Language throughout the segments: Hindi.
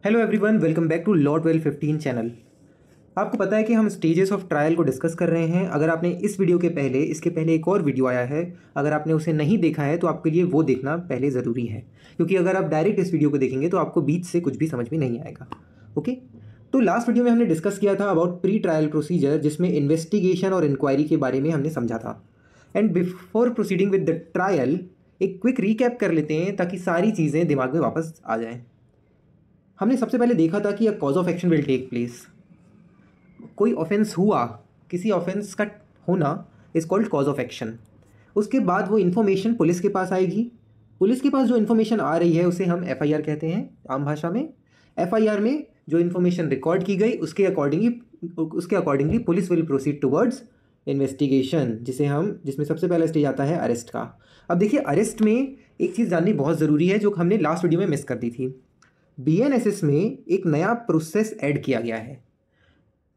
Hello everyone, welcome back to law 1215 channel. आपको पता है कि हम स्टेजेस ऑफ ट्रायल को डिस्कस कर रहे हैं। अगर आपने इस वीडियो के पहले इसके पहले एक और वीडियो आया है, अगर आपने उसे नहीं देखा है तो आपके लिए वो देखना पहले ज़रूरी है, क्योंकि अगर आप डायरेक्ट इस वीडियो को देखेंगे तो आपको बीच से कुछ भी समझ में नहीं आएगा। ओके, तो लास्ट वीडियो में हमने डिस्कस किया था अबाउट प्री ट्रायल प्रोसीजर, जिसमें इन्वेस्टिगेशन और इंक्वायरी के बारे में हमने समझा था। And before proceeding with the trial एक क्विक रिकैप कर लेते हैं ताकि सारी चीज़ें दिमाग में वापस आ जाएं। हमने सबसे पहले देखा था कि a cause of action will take place. कोई ऑफेंस हुआ, किसी ऑफेंस का होना is called cause of action. उसके बाद वो इन्फॉर्मेशन पुलिस के पास आएगी। पुलिस के पास जो इन्फॉर्मेशन आ रही है उसे हम एफआईआर कहते हैं आम भाषा में। एफआईआर में जो इन्फॉर्मेशन रिकॉर्ड की गई उसके accordingly police will proceed towards investigation, जिसमें सबसे पहला स्टेज आता है अरेस्ट का। अब देखिए, अरेस्ट में एक चीज़ जाननी बहुत ज़रूरी है जो हमने लास्ट वीडियो में मिस कर दी थी। बीएनएसएस में एक नया प्रोसेस ऐड किया गया है,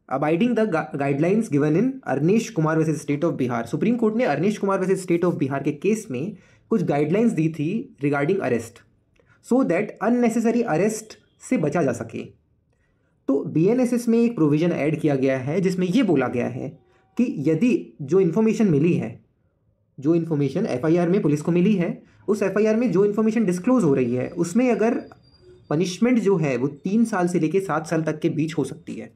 abiding the guidelines given in Arnesh Kumar versus state of Bihar. Supreme court ने Arnesh Kumar versus state of Bihar के केस में कुछ गाइडलाइंस दी थी regarding arrest, so that unnecessary arrest से बचा जा सके। तो बीएनएसएस में एक प्रोविजन ऐड किया गया है जिसमें यह बोला गया है कि यदि जो इन्फॉर्मेशन मिली है, जो इन्फॉर्मेशन एफआईआर में पुलिस को मिली है, उस एफआईआर में जो इन्फॉर्मेशन डिस्क्लोज हो रही है उसमें अगर पनिशमेंट जो है वो 3 साल से लेकर 7 साल तक के बीच हो सकती है,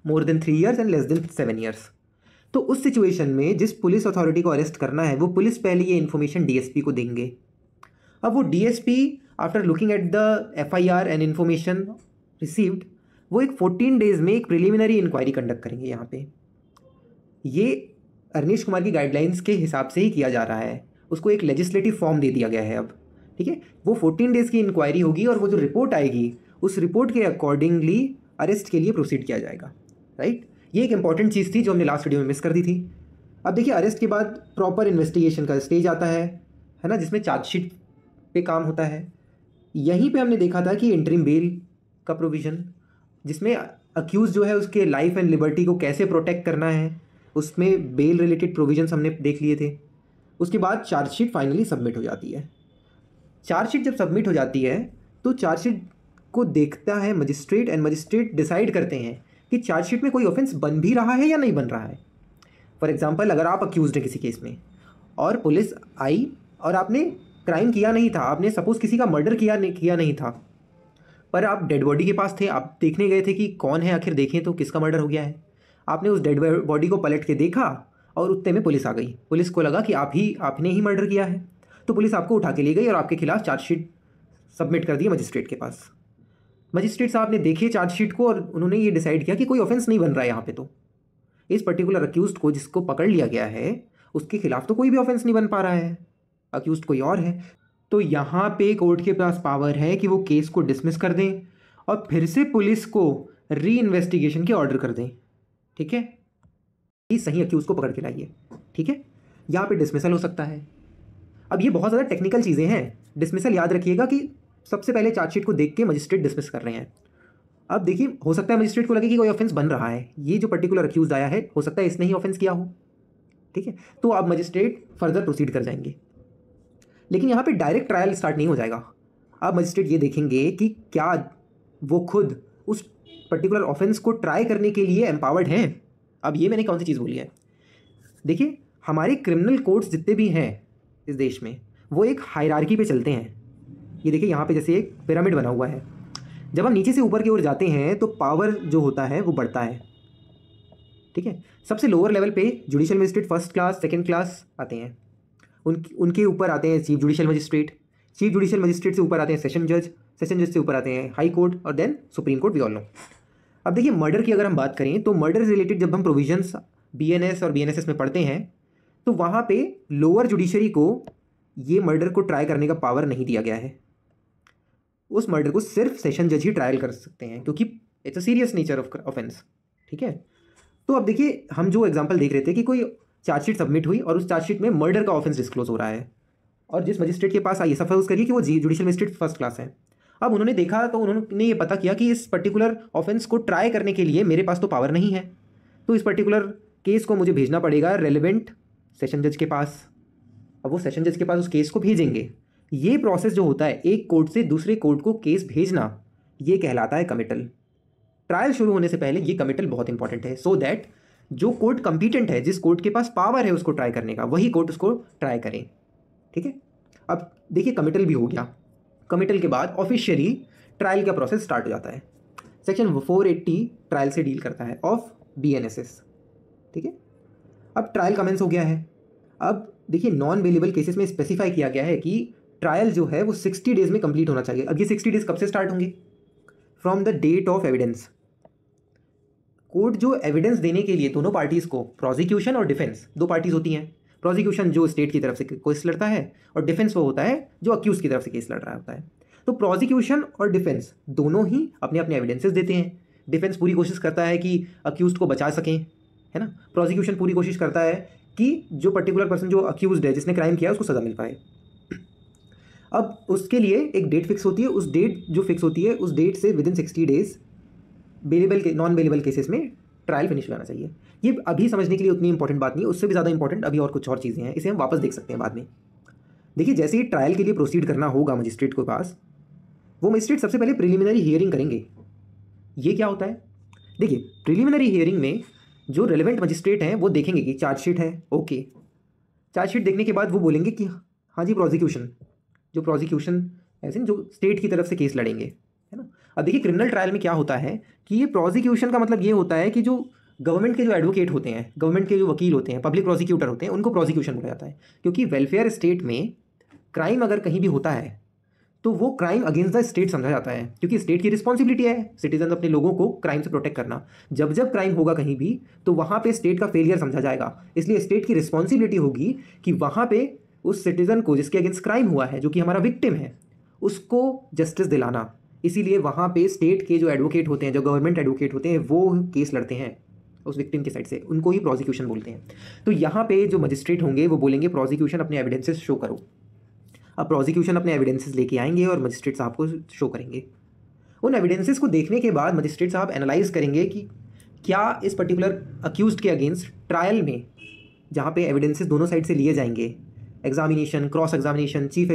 more than 3 years and less than 7 years. तो उस सिचुएशन में जिस पुलिस अथॉरिटी को अरेस्ट करना है वो पुलिस पहले ये इन्फॉर्मेशन डीएसपी को देंगे। अब वो DSP after looking at the FIR and information received, वो एक 14 डेज में एक प्रिलिमिनरी इंक्वायरी कंडक्ट करेंगे। यहाँ पे ये अरनेश कुमार की गाइडलाइंस के हिसाब से ही किया जा रहा है, उसको एक लेजिस्लेटिव फॉर्म दे दिया गया है। अब ठीक है, वो 14 डेज़ की इंक्वायरी होगी और वो जो रिपोर्ट आएगी उस रिपोर्ट के अकॉर्डिंगली अरेस्ट के लिए प्रोसीड किया जाएगा। राइट, ये एक इंपॉर्टेंट चीज़ थी जो हमने लास्ट वीडियो में मिस कर दी थी। अब देखिए, अरेस्ट के बाद प्रॉपर इन्वेस्टिगेशन का स्टेज आता है ना, जिसमें चार्जशीट पे काम होता है। यहीं पे हमने देखा था कि इंटरिम बेल का प्रोविज़न, जिसमें अक्यूज़ जो है उसके लाइफ एंड लिबर्टी को कैसे प्रोटेक्ट करना है, उसमें बेल रिलेटेड प्रोविजंस हमने देख लिए थे। उसके बाद चार्जशीट फाइनली सबमिट हो जाती है। चार्जशीट जब सबमिट हो जाती है तो चार्जशीट को देखता है मजिस्ट्रेट, एंड मजिस्ट्रेट डिसाइड करते हैं कि चार्जशीट में कोई ऑफेंस बन भी रहा है या नहीं बन रहा है। फॉर एग्जांपल, अगर आप अक्यूज्ड हैं किसी केस में और पुलिस आई और आपने क्राइम किया नहीं था, आपने सपोज किसी का मर्डर किया नहीं था, पर आप डेड बॉडी के पास थे, आप देखने गए थे कि कौन है, आखिर देखें तो किसका मर्डर हो गया है। आपने उस डेड बॉडी को पलट के देखा और उतने में पुलिस आ गई। पुलिस को लगा कि आपने ही मर्डर किया है, तो पुलिस आपको उठा के ले गई और आपके खिलाफ चार्जशीट सबमिट कर दी मजिस्ट्रेट के पास। मजिस्ट्रेट साहब ने देखे चार्जशीट को और उन्होंने ये डिसाइड किया कि कोई ऑफेंस नहीं बन रहा है यहाँ पे। तो इस पर्टिकुलर अक्यूज्ड को जिसको पकड़ लिया गया है उसके खिलाफ तो कोई भी ऑफेंस नहीं बन पा रहा है, अक्यूज्ड कोई और है। तो यहाँ पे कोर्ट के पास पावर है कि वो केस को डिसमिस कर दें और फिर से पुलिस को री इन्वेस्टिगेशन के ऑर्डर कर दें। ठीक है, ये सही अक्यूज को पकड़ के लाइए। ठीक है, यहाँ पे डिसमिसल हो सकता है। अब ये बहुत ज़्यादा टेक्निकल चीज़ें हैं। डिसमिसल याद रखिएगा कि सबसे पहले चार्जशीट को देख के मजिस्ट्रेट डिसमिस कर रहे हैं। अब देखिए, हो सकता है मजिस्ट्रेट को लगे कि कोई ऑफेंस बन रहा है, ये जो पर्टिकुलर अक्यूज आया है हो सकता है इसने ही ऑफेंस किया हो। ठीक है, तो अब मजिस्ट्रेट फर्दर प्रोसीड कर जाएंगे। लेकिन यहाँ पे डायरेक्ट ट्रायल स्टार्ट नहीं हो जाएगा। अब मजिस्ट्रेट ये देखेंगे कि क्या वो खुद उस पर्टिकुलर ऑफेंस को ट्राई करने के लिए एम्पावर्ड हैं। अब ये मैंने कौन सी चीज़ बोली है, देखिए, हमारे क्रिमिनल कोर्ट्स जितने भी हैं इस देश में वो एक हायरार्की पे चलते हैं। ये देखिए, यहाँ पे जैसे एक पिरामिड बना हुआ है। जब हम नीचे से ऊपर की ओर जाते हैं तो पावर जो होता है वो बढ़ता है। ठीक है, सबसे लोअर लेवल पे judicial magistrate first class second class आते हैं, उनके ऊपर आते हैं chief judicial magistrate, chief judicial magistrate से ऊपर आते हैं सेशन जज, सेशन जज से ऊपर आते हैं हाई कोर्ट और then supreme court, we all know. अब देखिए, मर्डर की अगर हम बात करें तो मर्डर से रिलेटेड जब हम प्रोविजंस बीएनएस और बीएनएसएस में पढ़ते हैं तो वहाँ पे लोअर जुडिशरी को ये मर्डर को ट्राई करने का पावर नहीं दिया गया है। उस मर्डर को सिर्फ सेशन जज ही ट्रायल कर सकते हैं, क्योंकि it's a serious nature of offence. ठीक है, तो अब देखिए, हम जो एग्जांपल देख रहे थे कि कोई चार्जशीट सबमिट हुई और उस चार्जशीट में मर्डर का ऑफेंस डिस्क्लोज हो रहा है और जिस मजिस्ट्रेट के पास आइए, सपोज करिए कि वो जुडिशियल मजिस्ट्रेट फर्स्ट क्लास है। अब उन्होंने देखा तो उन्होंने ये पता किया कि इस पर्टिकुलर ऑफेंस को ट्राई करने के लिए मेरे पास तो पावर नहीं है, तो इस पर्टिकुलर केस को मुझे भेजना पड़ेगा रेलिवेंट सेशन जज के पास। अब वो सेशन जज के पास उस केस को भेजेंगे। ये प्रोसेस जो होता है एक कोर्ट से दूसरे कोर्ट को केस भेजना, ये कहलाता है कमिटल। ट्रायल शुरू होने से पहले ये कमिटल बहुत इंपॉर्टेंट है, सो दैट जो कोर्ट कंपिटेंट है, जिस कोर्ट के पास पावर है उसको ट्राई करने का, वही कोर्ट उसको ट्राई करें। ठीक है, अब देखिए कमिटल भी हो गया। कमिटल के बाद ऑफिशियली ट्रायल का प्रोसेस स्टार्ट हो जाता है। सेक्शन 480 ट्रायल से डील करता है ऑफ BNSS। ठीक है, अब ट्रायल कमेंस हो गया है। अब देखिए नॉन बेलेबल केसेस में स्पेसिफाई किया गया है कि ट्रायल जो है वो 60 डेज में कंप्लीट होना चाहिए। अब ये 60 डेज कब से स्टार्ट होंगे? From the date of evidence. Court जो एविडेंस देने के लिए दोनों पार्टीज़ को, प्रोसिक्यूशन और डिफेंस, दो पार्टीज़ होती हैं। प्रोसिक्यूशन जो स्टेट की तरफ से केस लड़ता है और डिफेंस वो होता है जो अक्यूज की तरफ से केस लड़ रहा होता है। तो प्रोसिक्यूशन और डिफेंस दोनों ही अपने अपने एविडेंसेस देते हैं। डिफेंस पूरी कोशिश करता है कि अक्यूज को बचा सकें, है ना। प्रोसिक्यूशन पूरी कोशिश करता है कि जो पर्टिकुलर पर्सन जो अक्यूज्ड है, जिसने क्राइम किया, उसको सज़ा मिल पाए। अब उसके लिए एक डेट फिक्स होती है। उस डेट जो फिक्स होती है, उस डेट से विदिन 60 डेज बेलेबल के नॉन बेलेबल केसेस में ट्रायल फिनिश हो जाना चाहिए। ये अभी समझने के लिए उतनी इंपॉर्टेंट बात नहीं है, उससे भी ज़्यादा इंपॉर्टेंट अभी और कुछ और चीज़ें हैं, इसे हम वापस देख सकते हैं बाद में। देखिए जैसे ही ट्रायल के लिए प्रोसीड करना होगा मजिस्ट्रेट के पास, वो मजिस्ट्रेट सबसे पहले प्रिलिमिनरी हियरिंग करेंगे। ये क्या होता है? देखिए प्रिलिमिनरी हियरिंग में जो रेलेवेंट मजिस्ट्रेट हैं वो देखेंगे कि चार्जशीट है, ओके। चार्जशीट देखने के बाद वो बोलेंगे कि हाँ जी प्रोसिक्यूशन, जो प्रोसिक्यूशन ऐसे जो स्टेट की तरफ से केस लड़ेंगे, है ना। अब देखिए क्रिमिनल ट्रायल में क्या होता है कि ये प्रोसिक्यूशन का मतलब ये होता है कि जो गवर्नमेंट के जो एडवोकेट होते हैं, गवर्नमेंट के जो वकील होते हैं, पब्लिक प्रोसिक्यूटर होते हैं, उनको प्रोसिक्यूशन बोला जाता है। क्योंकि वेलफेयर स्टेट में क्राइम अगर कहीं भी होता है तो वो क्राइम अगेंस्ट द स्टेट समझा जाता है, क्योंकि स्टेट की रिस्पॉन्सिबिलिटी है सिटीजन अपने लोगों को क्राइम से प्रोटेक्ट करना। जब जब क्राइम होगा कहीं भी तो वहाँ पे स्टेट का फेलियर समझा जाएगा, इसलिए स्टेट की रिस्पॉन्सिबिलिटी होगी कि वहाँ पे उस सिटीजन को जिसके अगेंस्ट क्राइम हुआ है, जो कि हमारा विक्टिम है, उसको जस्टिस दिलाना। इसीलिए वहाँ पे स्टेट के जो एडवोकेट होते हैं, जो गवर्नमेंट एडवोकेट होते हैं, वो केस लड़ते हैं उस विक्टिम के साइड से, उनको ही प्रोसिक्यूशन बोलते हैं। तो यहाँ पे जो मजिस्ट्रेट होंगे वो बोलेंगे प्रोसिक्यूशन अपने एविडेंसेस शो करो। अब प्रोसिक्यूशन अपने एविडेंसेस लेके आएंगे और मजिस्ट्रेट साहब को शो करेंगे। उन एविडेंसेस को देखने के बाद मजिस्ट्रेट साहब एनालाइज करेंगे कि क्या इस पर्टिकुलर अक्यूज्ड के अगेंस्ट ट्रायल में, जहाँ पे एविडेंसेस दोनों साइड से लिए जाएंगे, examination, cross examination, chief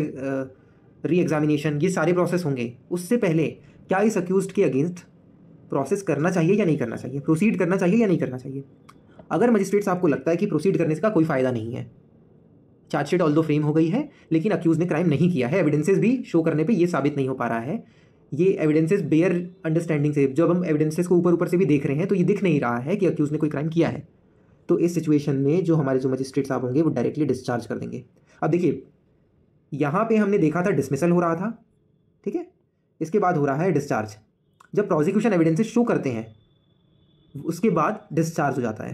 re examination, ये सारे प्रोसेस होंगे, उससे पहले क्या इस अक्यूज्ड के अगेंस्ट प्रोसेस करना चाहिए या नहीं करना चाहिए, प्रोसीड करना चाहिए या नहीं करना चाहिए। अगर मजिस्ट्रेट साहब को लगता है कि प्रोसीड करने का कोई फ़ायदा नहीं है, चार्जशीट ऑल्दो फ्रेम हो गई है लेकिन अक्यूज ने क्राइम नहीं किया है, एविडेंसेस भी शो करने पे ये साबित नहीं हो पा रहा है, ये एविडेंसेस बेयर अंडरस्टैंडिंग से, जब हम एविडेंसेस को ऊपर ऊपर से भी देख रहे हैं तो ये दिख नहीं रहा है कि अक्यूज ने कोई क्राइम किया है, तो इस सिचुएशन में जो हमारे जो मजिस्ट्रेट साहब होंगे वो डायरेक्टली डिस्चार्ज कर देंगे। अब देखिए यहाँ पे हमने देखा था डिसमिसल हो रहा था, ठीक है, इसके बाद हो रहा है डिस्चार्ज। जब प्रोसिक्यूशन एविडेंसेस शो करते हैं उसके बाद डिस्चार्ज हो जाता है,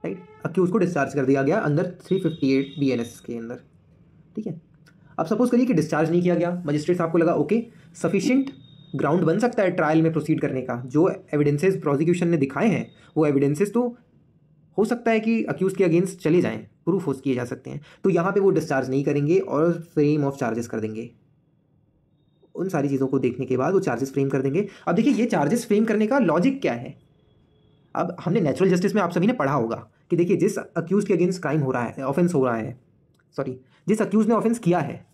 राइट। अक्यूज को डिस्चार्ज कर दिया गया अंदर 358 BNS के अंदर, ठीक है। अब सपोज करिए कि डिस्चार्ज नहीं किया गया, मजिस्ट्रेट साहब को लगा ओके सफिशिएंट ग्राउंड बन सकता है ट्रायल में प्रोसीड करने का, जो एविडेंसेस प्रोसिक्यूशन ने दिखाए हैं वो एविडेंसेस तो हो सकता है कि अक्यूज के अगेंस्ट चले जाएं, प्रूफ हो किए जा सकते हैं, तो यहाँ पे वो डिस्चार्ज नहीं करेंगे और फ्रेम ऑफ चार्जेस कर देंगे। उन सारी चीज़ों को देखने के बाद वो चार्जेस फ्रेम कर देंगे। अब देखिए ये चार्जेस फ्रेम करने का लॉजिक क्या है। अब हमने नेचुरल जस्टिस में आप सभी ने पढ़ा होगा कि देखिए जिस अक्यूज के अगेंस्ट क्राइम हो रहा है, ऑफेंस हो रहा है, सॉरी जिस अक्यूज ने ऑफेंस किया है,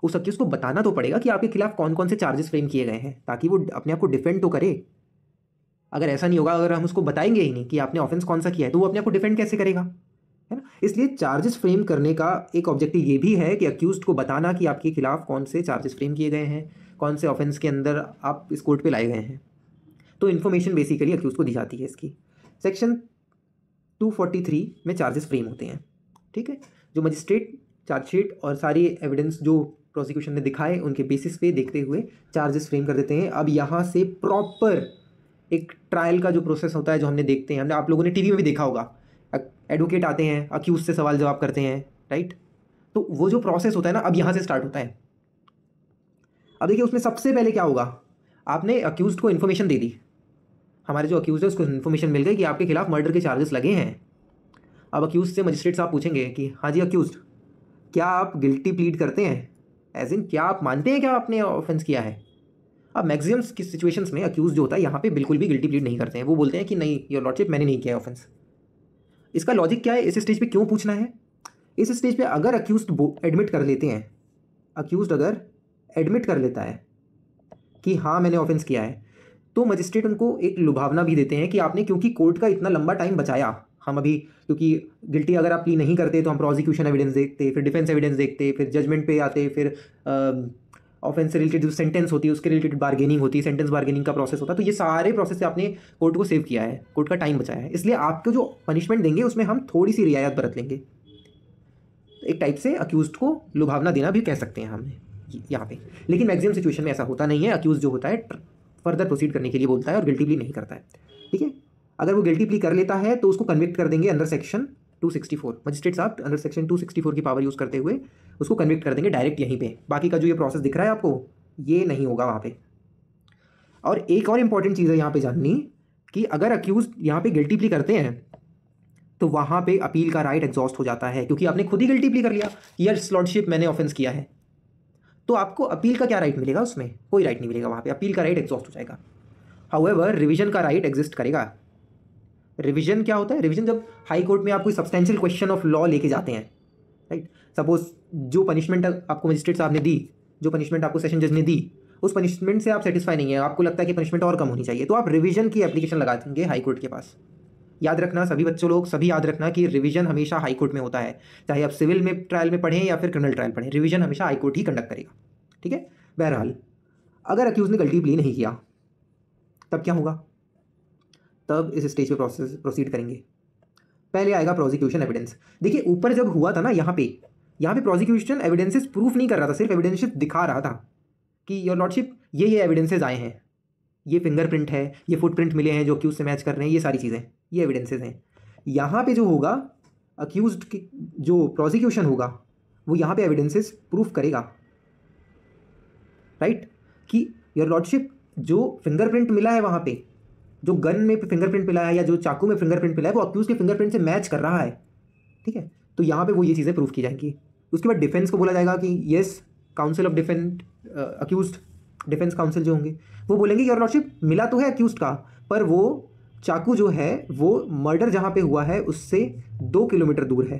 उस अक्यूज को बताना तो पड़ेगा कि आपके खिलाफ कौन कौन से चार्जेस फ्रेम किए गए हैं, ताकि वो अपने आप को डिफेंड तो करे। अगर ऐसा नहीं होगा, अगर हम उसको बताएंगे ही नहीं कि आपने ऑफेंस कौन सा किया है, तो वो अपने आप को डिफेंड कैसे करेगा, है ना। इसलिए चार्जेस फ्रेम करने का एक ऑब्जेक्टिव ये भी है कि अक्यूज को बताना कि आपके खिलाफ कौन से चार्जेस फ्रेम किए गए हैं, कौन से ऑफेंस के अंदर आप इस कोर्ट पे लाए गए हैं। तो इन्फॉर्मेशन बेसिकली अक्यूज को दी जाती है इसकी। सेक्शन 243 में चार्जेस फ्रेम होते हैं, ठीक है। जो मजिस्ट्रेट चार्जशीट और सारी एविडेंस जो प्रोसिक्यूशन ने दिखाए उनके बेसिस पे देखते हुए चार्जेस फ्रेम कर देते हैं। अब यहाँ से प्रॉपर एक ट्रायल का जो प्रोसेस होता है, जो हमने देखते हैं, हमने आप लोगों ने टीवी में भी देखा होगा, एडवोकेट आते हैं, अक्यूज से सवाल जवाब करते हैं, राइट। तो वो जो प्रोसेस होता है ना, अब यहाँ से स्टार्ट होता है। अब देखिए उसमें सबसे पहले क्या होगा, आपने अक्यूज को इन्फॉर्मेशन दे दी, हमारे जो अक्यूज है उसको इन्फॉर्मेशन मिल गई कि आपके खिलाफ मर्डर के चार्जेस लगे हैं। अब अक्यूज से मजिस्ट्रेट साहब पूछेंगे कि हाँ जी अक्यूज, क्या आप गिल्टी प्लीड करते हैं, एज इन क्या आप मानते हैं क्या आपने ऑफेंस किया है। अब मैक्सिमम की सिचुएशंस में अक्यूज जो होता है यहाँ पे बिल्कुल भी गिल्टी प्लीड नहीं करते हैं, वो बोलते हैं कि नहीं योर लॉर्डशिप मैंने नहीं किया ऑफेंस। इसका लॉजिक क्या है, इस स्टेज पे क्यों पूछना है। इस स्टेज पे अगर अक्यूज एडमिट कर लेते हैं, अक्यूज अगर एडमिट कर लेता है कि हाँ मैंने ऑफेंस किया है, तो मजिस्ट्रेट उनको एक लुभावना भी देते हैं कि आपने क्योंकि कोर्ट का इतना लंबा टाइम बचाया, हम अभी क्योंकि गिल्टी अगर आप प्ली नहीं करते तो हम प्रोसिक्यूशन एविडेंस देखते, फिर डिफेंस एविडेंस देखते, फिर जजमेंट पे आते, फिर ऑफेंस से रिलेटेड जो सेंटेंस होती है उसके रिलेटेड बार्गेनिंग होती है, सेंटेंस बार्गेनिंग का प्रोसेस होता है। तो ये सारे प्रोसेस से आपने कोर्ट को सेव किया है, कोर्ट का टाइम बचाया है, इसलिए आपको जो पनिशमेंट देंगे उसमें हम थोड़ी सी रियायत बरत लेंगे। एक टाइप से अक्यूज्ड को लुभावना देना भी कह सकते हैं हमने यहाँ पे। लेकिन मैक्सिमम सिचुएशन में ऐसा होता नहीं है, अक्यूज जो होता है फर्दर प्रोसीड करने के लिए बोलता है और गिल्टी प्ली नहीं करता है। ठीक है, अगर वो गिल्टी प्ली कर लेता है तो उसको कन्विक्ट कर देंगे अंडर सेक्शन 264। मजिस्ट्रेट साहब अंडर सेक्शन 264 की पावर यूज़ करते हुए उसको कन्विक्ट कर देंगे डायरेक्ट यहीं पे। बाकी का जो ये प्रोसेस दिख रहा है आपको, ये नहीं होगा वहाँ पे। और एक और इंपॉर्टेंट चीज़ है यहाँ पे जाननी कि अगर अक्यूज यहाँ पे गिल्टी प्ली करते हैं तो वहाँ पे अपील का राइट एग्जॉस्ट हो जाता है, क्योंकि आपने खुद ही गिल्टी प्ली कर लिया कि यस लॉर्डशिप मैंने ऑफेंस किया है। तो आपको अपील का क्या राइट मिलेगा? उसमें कोई राइट नहीं मिलेगा, वहाँ पे अपील का राइट एग्जॉस्ट हो जाएगा। हाउएवर रिवीजन का राइट एग्जिस्ट करेगा। रिवीजन क्या होता है? रिवीजन जब हाई कोर्ट में आप कोई सब्सटेंशियल क्वेश्चन ऑफ लॉ लेके जाते हैं, राइट। सपोज जो पनिशमेंट आपको मजिस्ट्रेट साहब ने दी, जो पनिशमेंट आपको सेशन जज ने दी, उस पनिशमेंट से आप सेटिस्फाई नहीं है, आपको लगता है कि पनिशमेंट और कम होनी चाहिए, तो आप रिवीजन की एप्लीकेशन लगा देंगे हाई कोर्ट के पास। याद रखना सभी बच्चों लोग, सभी याद रखना कि रिवीजन हमेशा हाई कोर्ट में होता है, चाहे आप सिविल में ट्रायल में पढ़ें या फिर क्रिमिनल ट्रायल पढ़ें, रिवीजन हमेशा हाई कोर्ट ही कंडक्ट करेगा। ठीक है। बहरहाल अगर अक्यूज ने गलती प्ली नहीं किया तब क्या होगा? तब इस स्टेज पे प्रोसीड करेंगे। पहले आएगा प्रोसिक्यूशन एविडेंस। देखिए ऊपर जब हुआ था ना, यहाँ पे प्रोसिक्यूशन एविडेंसेस प्रूफ नहीं कर रहा था, सिर्फ एविडेंसेस दिखा रहा था कि योर लॉर्डशिप ये एविडेंसेस आए हैं, ये फिंगरप्रिंट है, ये फुटप्रिंट मिले हैं जो अक्यूज से मैच कर रहे हैं, ये सारी चीज़ें, ये एविडेंसेस हैं। यहाँ पे जो होगा अक्यूज्ड की जो प्रोसिक्यूशन होगा वो यहाँ पे एविडेंसेस प्रूफ करेगा, राइट, कि योर लॉर्डशिप जो फिंगरप्रिंट मिला है वहाँ पे, जो गन में फिंगरप्रिंट मिला है या जो चाकू में फिंगरप्रिंट मिला है वो अक्यूज के फिंगरप्रिंट से मैच कर रहा है। ठीक है, तो यहाँ पे वो ये चीज़ें प्रूफ की जाएंगी। उसके बाद डिफेंस को बोला जाएगा कि yes council of defend accused, defence council जो होंगे वो बोलेंगे कि योर लॉर्डशिप मिला तो है अक्यूज्ड का, पर वो चाकू जो है वो मर्डर जहाँ पे हुआ है उससे 2 किलोमीटर दूर है,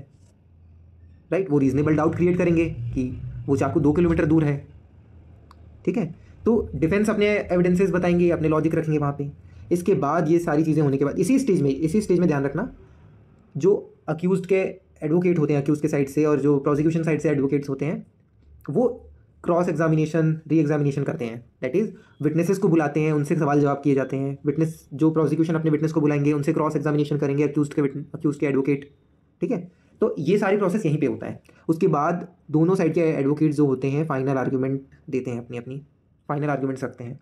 राइट। वो रीजनेबल डाउट क्रिएट करेंगे कि वो चाकू 2 किलोमीटर दूर है। ठीक है, तो डिफेंस अपने एविडेंसेस बताएंगे, अपने लॉजिक रखेंगे वहाँ पे। इसके बाद ये सारी चीज़ें होने के बाद इसी स्टेज में ध्यान रखना, जो अक्यूज्ड के एडवोकेट होते हैं अक्यूज के साइड से और जो प्रोसिक्यूशन साइड से एडवोकेट्स होते हैं वो क्रॉस एग्जामिनेशन री एग्जामिनेशन करते हैं। दैट इज़ विटनेसेस को बुलाते हैं, उनसे सवाल जवाब किए जाते हैं। विटनेस जो प्रोसिक्यूशन अपने विटनेस को बुलाएंगे उनसे क्रॉस एग्जामिनेशन करेंगे अक्यूज के एडवोकेट। ठीक है, तो ये सारी प्रोसेस यहीं पे होता है। उसके बाद दोनों साइड के एडवोकेट जो होते हैं फाइनल आर्ग्यूमेंट देते हैं, अपनी फाइनल आर्ग्यूमेंट्स रखते हैं।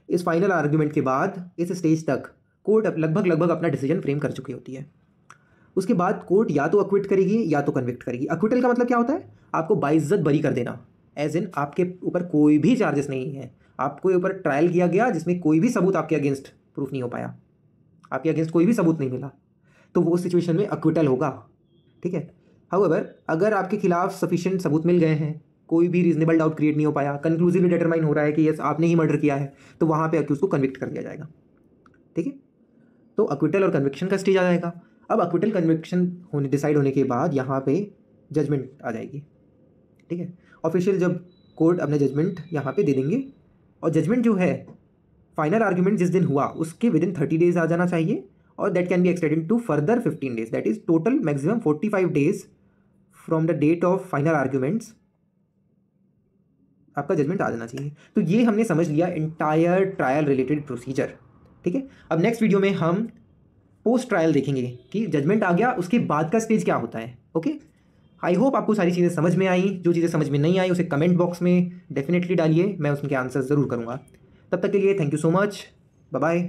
इस फाइनल आर्ग्यूमेंट के बाद इस स्टेज तक कोर्ट लगभग अपना डिसीजन फ्रेम कर चुकी होती है। उसके बाद कोर्ट या तो अक्विट करेगी या तो कन्विक्ट करेगी। अक्विटल का मतलब क्या होता है? आपको बाइज्जत बरी कर देना, एज इन आपके ऊपर कोई भी चार्जेस नहीं है, आपके ऊपर ट्रायल किया गया जिसमें कोई भी सबूत आपके अगेंस्ट प्रूफ नहीं हो पाया, आपके अगेंस्ट कोई भी सबूत नहीं मिला, तो वो सिचुएशन में अक्विटल होगा। ठीक है। हाउएवर अगर आपके खिलाफ सफिशिएंट सबूत मिल गए हैं, कोई भी रीजनेबल डाउट क्रिएट नहीं हो पाया, कंक्लूसिवली डिटरमाइन हो रहा है कि यस आपने ही मर्डर किया है, तो वहाँ पे अक्यूज को कन्विक्ट कर दिया जाएगा। ठीक है, तो अक्विटल और कन्विक्शन का स्टेज आ जाएगा। अब अक्विटल कन्विक्शन डिसाइड होने के बाद यहाँ पे जजमेंट आ जाएगी। ठीक है, ऑफिशियल जब कोर्ट अपने जजमेंट यहाँ पे दे देंगे, और जजमेंट जो है फाइनल आर्ग्यूमेंट जिस दिन हुआ उसके विदिन 30 डेज आ जाना चाहिए, और that can be extended to further 15 days, that is total maximum 45 days from the date of final arguments आपका जजमेंट आ जाना चाहिए। तो ये हमने समझ लिया इंटायर ट्रायल रिलेटेड प्रोसीजर। ठीक है, अब नेक्स्ट वीडियो में हम पोस्ट ट्रायल देखेंगे कि जजमेंट आ गया उसके बाद का स्टेज क्या होता है। ओके, आई होप आपको सारी चीज़ें समझ में आई। जो चीज़ें समझ में नहीं आई उसे कमेंट बॉक्स में डेफिनेटली डालिए, मैं उसके आंसर ज़रूर करूँगा। तब तक के लिए thank you so much, bye bye.